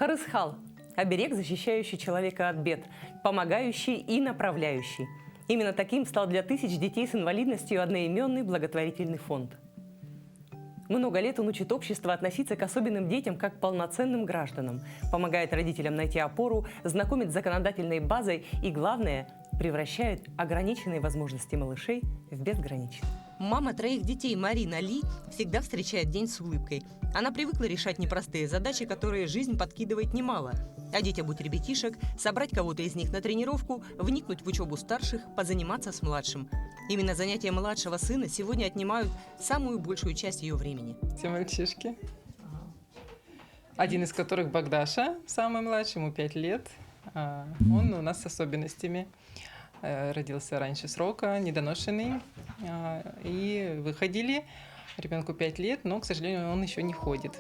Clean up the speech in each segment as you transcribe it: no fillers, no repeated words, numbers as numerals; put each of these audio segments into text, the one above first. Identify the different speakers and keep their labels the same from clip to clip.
Speaker 1: Харысхал – оберег, защищающий человека от бед, помогающий и направляющий. Именно таким стал для тысяч детей с инвалидностью одноименный благотворительный фонд. Много лет он учит общество относиться к особенным детям как к полноценным гражданам, помогает родителям найти опору, знакомит с законодательной базой и, главное, превращает ограниченные возможности малышей в безграничные.
Speaker 2: Мама троих детей Марина Ли всегда встречает день с улыбкой. Она привыкла решать непростые задачи, которые жизнь подкидывает немало. Одеть обуть ребятишек, собрать кого-то из них на тренировку, вникнуть в учебу старших, позаниматься с младшим. Именно занятия младшего сына сегодня отнимают самую большую часть ее времени.
Speaker 3: Все мальчишки. Один из которых Богдаша, самый младший, ему 5 лет. Он у нас с особенностями. Родился раньше срока, недоношенный. И выходили. Ребенку 5 лет, но, к сожалению, он еще не ходит.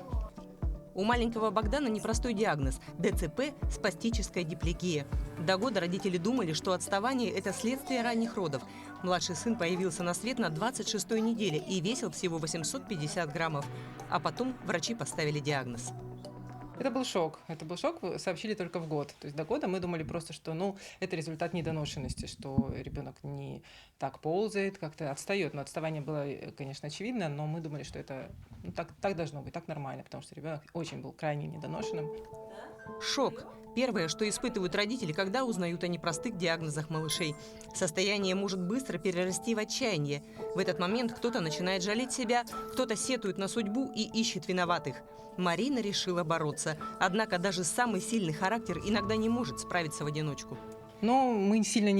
Speaker 2: У маленького Богдана непростой диагноз – ДЦП – спастическая диплегия. До года родители думали, что отставание – это следствие ранних родов. Младший сын появился на свет на 26-й неделе и весил всего 850 граммов. А потом врачи поставили диагноз.
Speaker 3: Это был шок. Сообщили только в год. То есть до года мы думали просто, что это результат недоношенности, что ребенок не так ползает, как-то отстает. Но отставание было, конечно, очевидно, но мы думали, что это так должно быть, так нормально, потому что ребенок очень был крайне недоношенным.
Speaker 2: Шок. Первое, что испытывают родители, когда узнают о непростых диагнозах малышей. Состояние может быстро перерасти в отчаяние. В этот момент кто-то начинает жалеть себя, кто-то сетует на судьбу и ищет виноватых. Марина решила бороться. Однако даже самый сильный характер иногда не может справиться в одиночку.
Speaker 3: Но мы сильно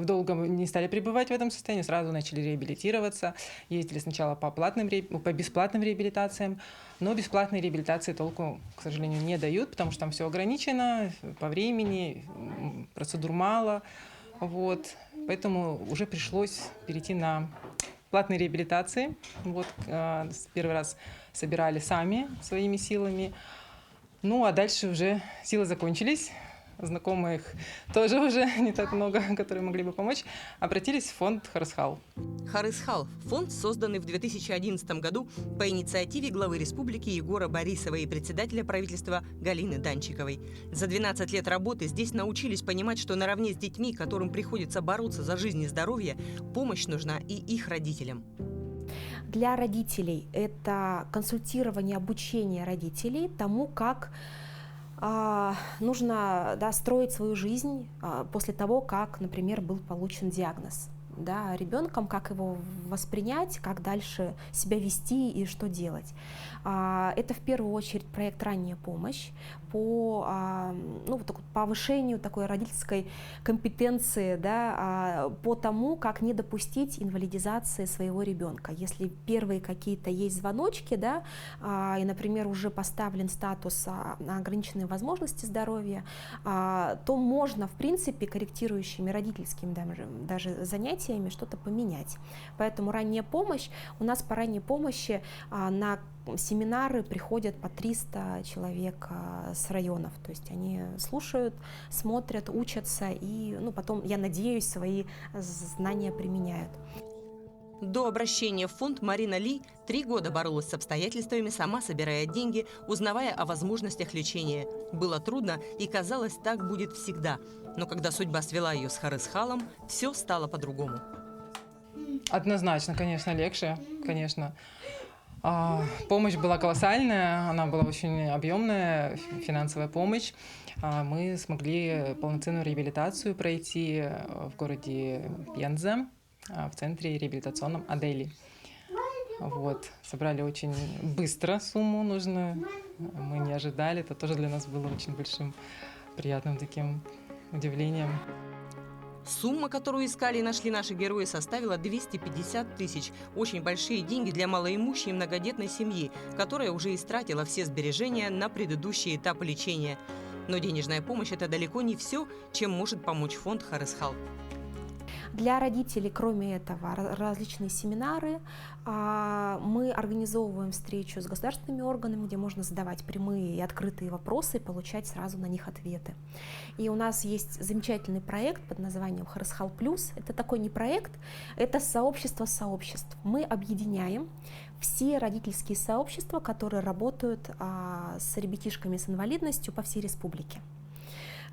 Speaker 3: долго не стали пребывать в этом состоянии, сразу начали реабилитироваться. Ездили сначала по бесплатным реабилитациям, но бесплатные реабилитации толку, к сожалению, не дают, потому что там все ограничено по времени, процедур мало. Поэтому уже пришлось перейти на платные реабилитации. Первый раз собирали сами своими силами. А дальше уже силы закончились. Знакомых тоже уже не так много, которые могли бы помочь, обратились в фонд Харысхал.
Speaker 2: Харысхал – фонд, созданный в 2011 году по инициативе главы республики Егора Борисова и председателя правительства Галины Данчиковой. За 12 лет работы здесь научились понимать, что наравне с детьми, которым приходится бороться за жизнь и здоровье, помощь нужна и их родителям.
Speaker 4: Для родителей это консультирование, обучение родителей тому, как нужно строить свою жизнь после того, как, например, был получен диагноз. Ребенком, как его воспринять, как дальше себя вести и что делать. Это в первую очередь проект «Ранняя помощь» по повышению такой родительской компетенции, по тому, как не допустить инвалидизации своего ребенка. Если первые какие-то есть звоночки, и, например, уже поставлен статус на ограниченные возможности здоровья, то можно, в принципе, корректирующими родительскими даже занятиями что-то поменять. Поэтому ранняя помощь, у нас по ранней помощи на семинары приходят по 300 человек с районов, то есть они слушают, смотрят, учатся и потом, я надеюсь, свои знания применяют.
Speaker 2: До обращения в фонд Марина Ли 3 года боролась с обстоятельствами, сама собирая деньги, узнавая о возможностях лечения. Было трудно и казалось, так будет всегда. Но когда судьба свела ее с Харысхалом, все стало по-другому.
Speaker 3: Однозначно, конечно, легче, конечно. Помощь была колоссальная, она была очень объемная, финансовая помощь. Мы смогли полноценную реабилитацию пройти в городе Пенза, в центре реабилитационном Адели. Собрали очень быстро сумму нужную, мы не ожидали, это тоже для нас было очень большим, приятным таким удивлением.
Speaker 2: Сумма, которую искали и нашли наши герои, составила 250 тысяч. Очень большие деньги для малоимущей многодетной семьи, которая уже истратила все сбережения на предыдущий этап лечения. Но денежная помощь – это далеко не все, чем может помочь фонд Харысхал.
Speaker 4: Для родителей, кроме этого, различные семинары. Мы организовываем встречу с государственными органами, где можно задавать прямые и открытые вопросы и получать сразу на них ответы. И у нас есть замечательный проект под названием Харысхал Плюс. Это такой не проект, это сообщество сообществ. Мы объединяем все родительские сообщества, которые работают с ребятишками с инвалидностью по всей республике.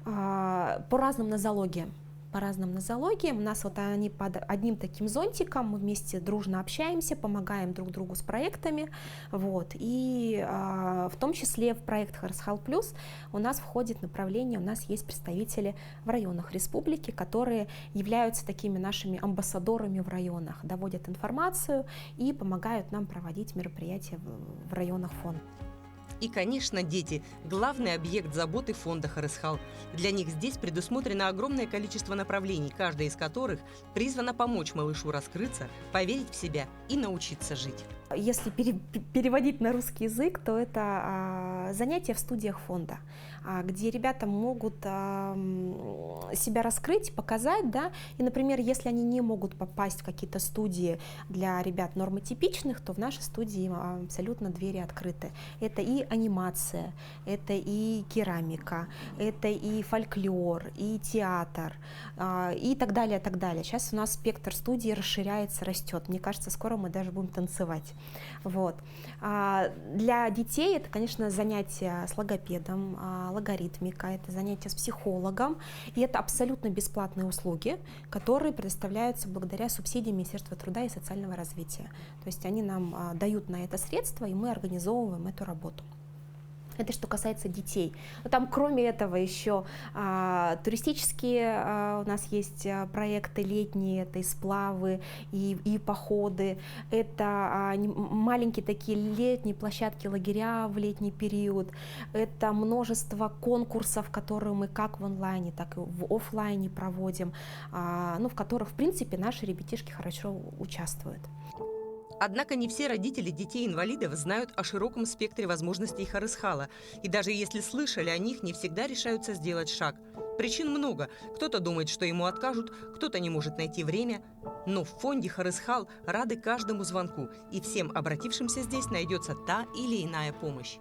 Speaker 4: По разным нозологиям. У нас вот они под одним таким зонтиком, мы вместе дружно общаемся, помогаем друг другу с проектами. Вот. И в том числе в проект Харысхал Плюс у нас входит направление, у нас есть представители в районах республики, которые являются такими нашими амбассадорами в районах, доводят информацию и помогают нам проводить мероприятия в районах фонда.
Speaker 2: И, конечно, дети – главный объект заботы фонда Харысхал. Для них здесь предусмотрено огромное количество направлений, каждая из которых призвана помочь малышу раскрыться, поверить в себя и научиться жить.
Speaker 4: Если переводить на русский язык, то это занятия в студиях фонда, где ребята могут себя раскрыть, показать, да, и, например, если они не могут попасть в какие-то студии для ребят нормотипичных, то в нашей студии абсолютно двери открыты. Это и анимация, это и керамика, это и фольклор, и театр, и так далее, так далее. Сейчас у нас спектр студий расширяется, растет. Мне кажется, скоро мы даже будем танцевать. Вот. Для детей это, конечно, занятия с логопедом, логаритмика, это занятия с психологом, и это абсолютно бесплатные услуги, которые предоставляются благодаря субсидиям Министерства труда и социального развития. То есть они нам дают на это средства, и мы организовываем эту работу. Это что касается детей. Но там, кроме этого, еще туристические у нас есть проекты летние, это и сплавы, и походы, это маленькие такие летние площадки, лагеря в летний период, это множество конкурсов, которые мы как в онлайне, так и в офлайне проводим, ну, в которых, в принципе, наши ребятишки хорошо участвуют.
Speaker 2: Однако не все родители детей-инвалидов знают о широком спектре возможностей Харысхала, и даже если слышали о них, не всегда решаются сделать шаг. Причин много. Кто-то думает, что ему откажут, кто-то не может найти время. Но в фонде Харысхал рады каждому звонку, и всем обратившимся здесь найдется та или иная помощь.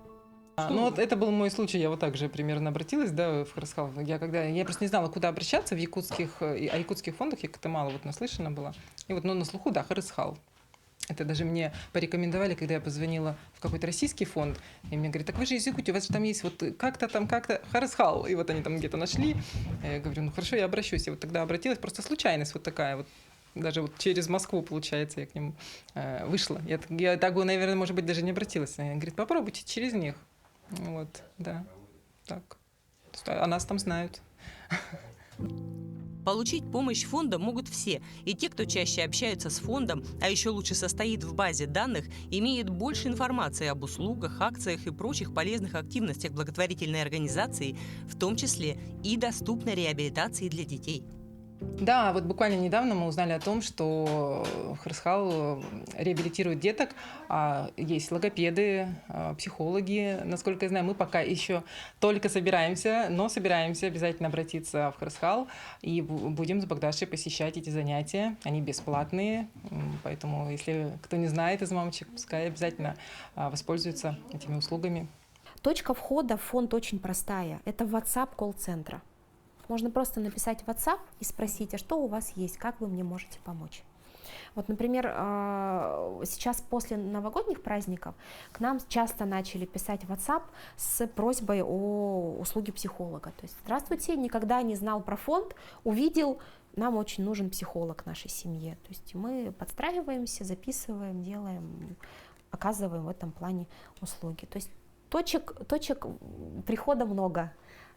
Speaker 3: Ну вот это был мой случай, я вот так же примерно обратилась, да, в Харысхал. Я просто не знала, куда обращаться о якутских фондах, я как-то мало вот наслышана была. И вот, ну, на слуху, да, Харысхал. Это даже мне порекомендовали, когда я позвонила в какой-то российский фонд, и мне говорят: так вы же из Якутии, у вас же там есть вот как-то Харысхал, и вот они там где-то нашли. Я говорю: ну хорошо, я обращусь. И вот тогда обратилась, просто случайность вот такая вот. Даже вот через Москву, получается, я к ним вышла. Я так бы, наверное, может быть, даже не обратилась. Она говорит: попробуйте через них. Вот, да, так. О нас там знают.
Speaker 2: Получить помощь фонда могут все, и те, кто чаще общаются с фондом, а еще лучше состоит в базе данных, имеют больше информации об услугах, акциях и прочих полезных активностях благотворительной организации, в том числе и доступной реабилитации для детей.
Speaker 3: Да, вот буквально недавно мы узнали о том, что Харысхал реабилитирует деток. Есть логопеды, психологи. Насколько я знаю, мы пока еще только собираемся, но собираемся обязательно обратиться в Харысхал и будем с Богдашей посещать эти занятия. Они бесплатные, поэтому если кто не знает из мамочек, пускай обязательно воспользуются этими услугами.
Speaker 4: Точка входа в фонд очень простая. Это WhatsApp колл-центра. Можно просто написать в WhatsApp и спросить: а что у вас есть, как вы мне можете помочь? Вот, например, сейчас после новогодних праздников к нам часто начали писать в WhatsApp с просьбой о услуге психолога. То есть: здравствуйте, никогда не знал про фонд, увидел, нам очень нужен психолог в нашей семье. То есть мы подстраиваемся, записываем, делаем, оказываем в этом плане услуги. То есть точек прихода много.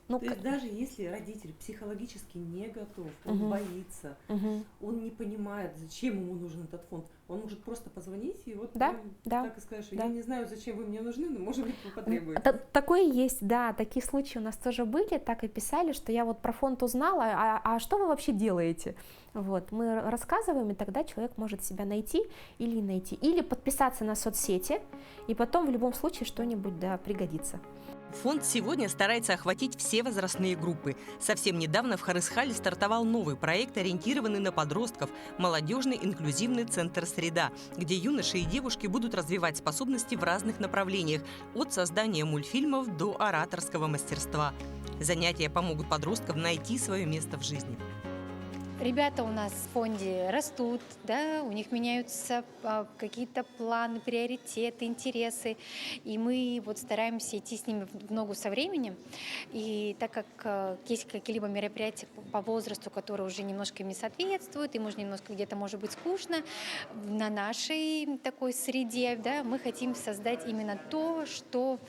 Speaker 1: То есть даже если родитель психологически не готов, он боится, он не понимает, зачем ему нужен этот фонд,
Speaker 5: Он может просто позвонить и вот
Speaker 4: Да,
Speaker 5: прям
Speaker 4: да,
Speaker 5: так и сказать, что
Speaker 4: да.
Speaker 5: я не знаю, зачем вы мне нужны, но, может быть, вы потребуете.
Speaker 4: Такое есть, да, такие случаи у нас тоже были, так и писали, что я вот про фонд узнала, а что вы вообще делаете? Вот, мы рассказываем, и тогда человек может себя найти, или подписаться на соцсети, и потом в любом случае что-нибудь, да, пригодится.
Speaker 2: Фонд сегодня старается охватить все возрастные группы. Совсем недавно в Харысхале стартовал новый проект, ориентированный на подростков – молодежный инклюзивный центр «Среда», где юноши и девушки будут развивать способности в разных направлениях – от создания мультфильмов до ораторского мастерства. Занятия помогут подросткам найти свое место в жизни.
Speaker 6: Ребята у нас в фонде растут, да, у них меняются какие-то планы, приоритеты, интересы, и мы вот стараемся идти с ними в ногу со временем. И так как есть какие-либо мероприятия по возрасту, которые уже немножко им не соответствуют, им уже немножко где-то может быть скучно, на нашей такой среде, да, мы хотим создать именно то, что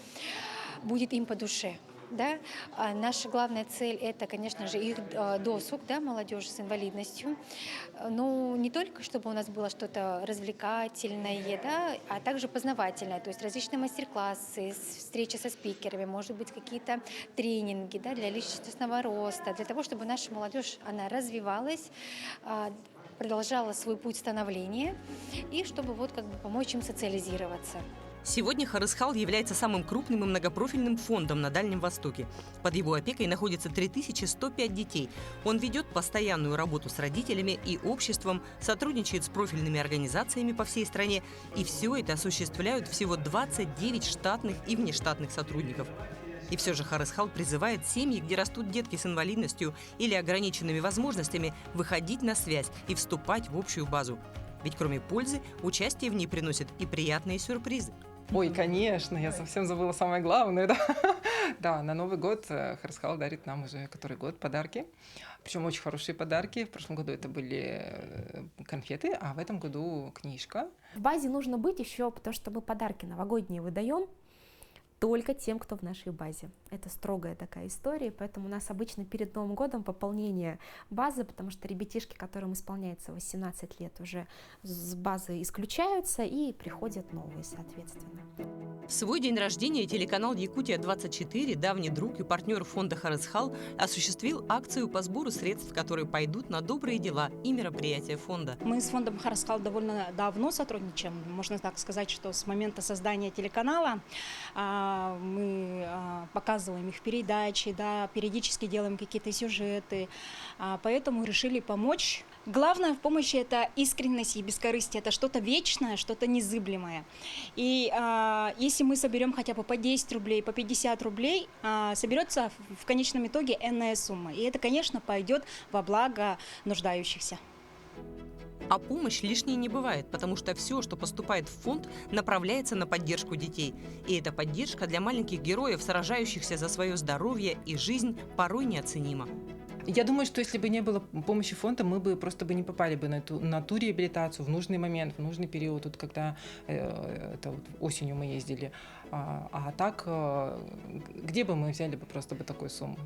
Speaker 6: будет им по душе. Да? Наша главная цель – это, конечно же, их досуг, да, молодежи с инвалидностью. Но не только, чтобы у нас было что-то развлекательное, да, а также познавательное, то есть различные мастер-классы, встречи со спикерами, может быть, какие-то тренинги, да, для личностного роста, для того, чтобы наша молодежь, она развивалась, продолжала свой путь становления и чтобы вот как бы помочь им социализироваться.
Speaker 2: Сегодня Харысхал является самым крупным и многопрофильным фондом на Дальнем Востоке. Под его опекой находится 3105 детей. Он ведет постоянную работу с родителями и обществом, сотрудничает с профильными организациями по всей стране. И все это осуществляют всего 29 штатных и внештатных сотрудников. И все же Харысхал призывает семьи, где растут детки с инвалидностью или ограниченными возможностями, выходить на связь и вступать в общую базу. Ведь кроме пользы, участие в ней приносит и приятные сюрпризы.
Speaker 3: Ой, конечно, я совсем забыла самое главное, да. Да, на Новый год Харысхал дарит нам уже который год подарки. Причем очень хорошие подарки. В прошлом году это были конфеты, а в этом году книжка.
Speaker 4: В базе нужно быть еще, потому что мы подарки новогодние выдаем только тем, кто в нашей базе. Это строгая такая история, поэтому у нас обычно перед Новым годом пополнение базы, потому что ребятишки, которым исполняется 18 лет, уже с базы исключаются и приходят новые, соответственно.
Speaker 2: В свой день рождения телеканал «Якутия-24», давний друг и партнер фонда Харысхал, осуществил акцию по сбору средств, которые пойдут на добрые дела и мероприятия фонда.
Speaker 7: Мы с фондом Харысхал довольно давно сотрудничаем. Можно так сказать, что с момента создания телеканала мы показываем их передачи, да, периодически делаем какие-то сюжеты, поэтому решили помочь. Главное в помощи – это искренность и бескорыстие, это что-то вечное, что-то незыблемое. И если мы соберем хотя бы по 10 рублей, по 50 рублей, соберется в конечном итоге энная сумма. И это, конечно, пойдет во благо нуждающихся.
Speaker 2: А помощь лишней не бывает, потому что все, что поступает в фонд, направляется на поддержку детей. И эта поддержка для маленьких героев, сражающихся за свое здоровье и жизнь, порой неоценима.
Speaker 3: Я думаю, что если бы не было помощи фонда, мы бы просто не попали бы на ту реабилитацию в нужный момент, в нужный период, вот когда это вот осенью мы ездили. А так, где бы мы взяли бы просто бы такую сумму?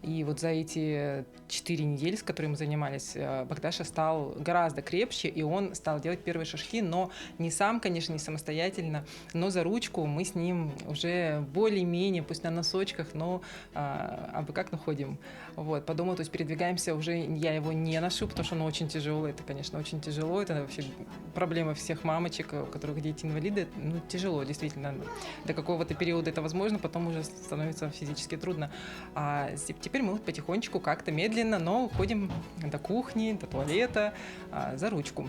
Speaker 3: И вот за эти 4 недели, с которыми мы занимались, Богдаша стал гораздо крепче, и он стал делать первые шажки, но не сам, конечно, не самостоятельно, но за ручку мы с ним уже более-менее, пусть на носочках, но абы как находим. Вот, по дому, то есть передвигаемся уже, я его не ношу, потому что оно очень тяжелое, это, конечно, очень тяжело, это вообще проблема всех мамочек, у которых дети инвалиды, ну, тяжело, действительно, до какого-то периода это возможно, потом уже становится физически трудно. А теперь мы вот потихонечку, как-то медленно, но ходим до кухни, до туалета, за ручку.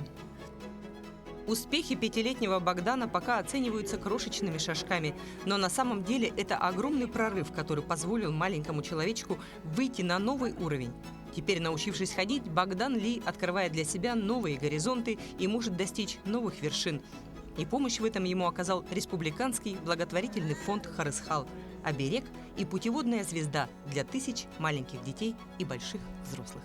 Speaker 2: Успехи 5-летнего Богдана пока оцениваются крошечными шажками, но на самом деле это огромный прорыв, который позволил маленькому человечку выйти на новый уровень. Теперь, научившись ходить, Богдан Ли открывает для себя новые горизонты и может достичь новых вершин. И помощь в этом ему оказал Республиканский благотворительный фонд Харысхал, оберег и путеводная звезда для тысяч маленьких детей и больших взрослых.